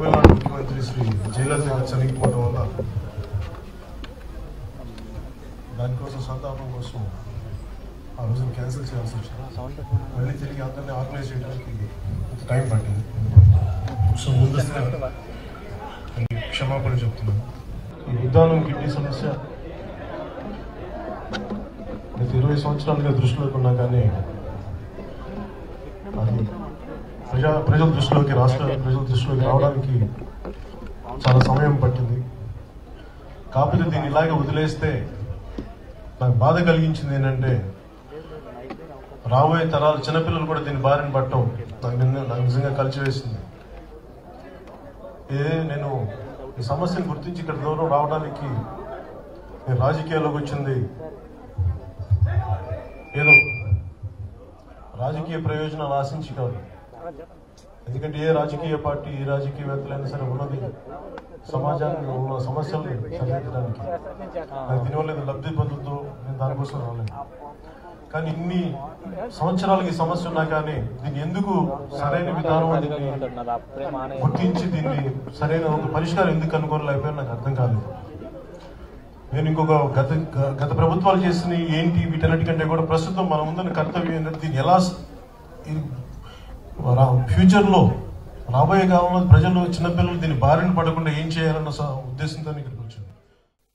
తమిళనాడు ముఖ్యమంత్రి శ్రీ జయలలిత గారు చనిపోవడం వల్ల దానికోసం సంతాపం కోసం ఆ రోజున క్యాన్సిల్ చేయాల్సి వచ్చింది. మళ్ళీ తిరిగి అందరినీ ఆర్గనైజ్ చేయడానికి టైం పట్టింది. సో ముందస్తుగా క్షమాపణ చెప్తున్నాను. ఈ ఉద్దానం కిడ్నీ సమస్య గత 20 సంవత్సరాలుగా దృష్టిలోకి ఉన్నా కానీ అది ప్రజల దృష్టిలోకి, రాష్ట్ర ప్రజల దృష్టిలోకి రావడానికి చాలా సమయం పట్టింది. కాకపోతే దీన్ని ఇలాగే వదిలేస్తే నాకు బాధ కలిగించింది ఏంటంటే రాబోయే తరాలు చిన్నపిల్లలు కూడా దీన్ని బారిన పట్టడం నాకు నిజంగా కలిసివేసింది. నేను ఈ సమస్యను గుర్తించి ఇక్కడ దూరం రావడానికి నేను రాజకీయాల్లోకి వచ్చింది ఏదో రాజకీయ ప్రయోజనాలు ఆశించి కాదు. ఎందుకంటే ఏ రాజకీయ పార్టీ, ఏ రాజకీయవేత్తలైనా సరే ఉన్నది సమాజానికి ఉన్న సమస్యల్ని సరిదిద్దడానికి. దీనివల్ల ఏదో లబ్ధి పొందుతూ నేను దానికోసం రాలేదు. కానీ ఇన్ని సంవత్సరాలకి ఈ సమస్య ఉన్నా కానీ దీన్ని ఎందుకు సరైన విధానం గుర్తించి దీన్ని సరైన ఒక పరిష్కారం ఎందుకు కనుగొనలేకపోయారు నాకు అర్థం కాలేదు. నేను ఇంకొక గత ప్రభుత్వాలు చేసిన ఏంటి వీటన్నిటికంటే కూడా ప్రస్తుతం మన ముందున్న కర్తవ్యం ఏంటంటే దీన్ని ఎలా ఫ్యూచర్లో రాబోయే కాలంలో ప్రజలు, చిన్నపిల్లలు దీన్ని బారిన పడకుండా ఏం చేయాలన్న ఉద్దేశంతో ఇక్కడికి వచ్చాను.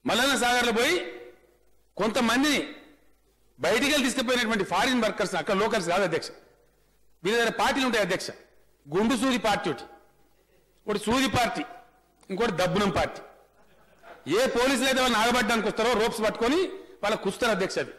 మల్లన్న సాగర్లో పోయి కొంతమందిని బయటికి వెళ్ళి తీసుకుపోయినటువంటి ఫారిన్ వర్కర్స్, అక్కడ లోకల్స్ కాదు అధ్యక్ష, వీళ్ళ దగ్గర పార్టీలు ఉంటాయి అధ్యక్ష. గుండు సూది పార్టీ ఒకటి సూది పార్టీ, ఇంకోటి దబ్బునం పార్టీ. ఏ పోలీసులు అయితే వాళ్ళు నాగబడ్డానికి వస్తారో రోప్స్ పట్టుకొని వాళ్ళ కుస్తారు అధ్యక్ష. అది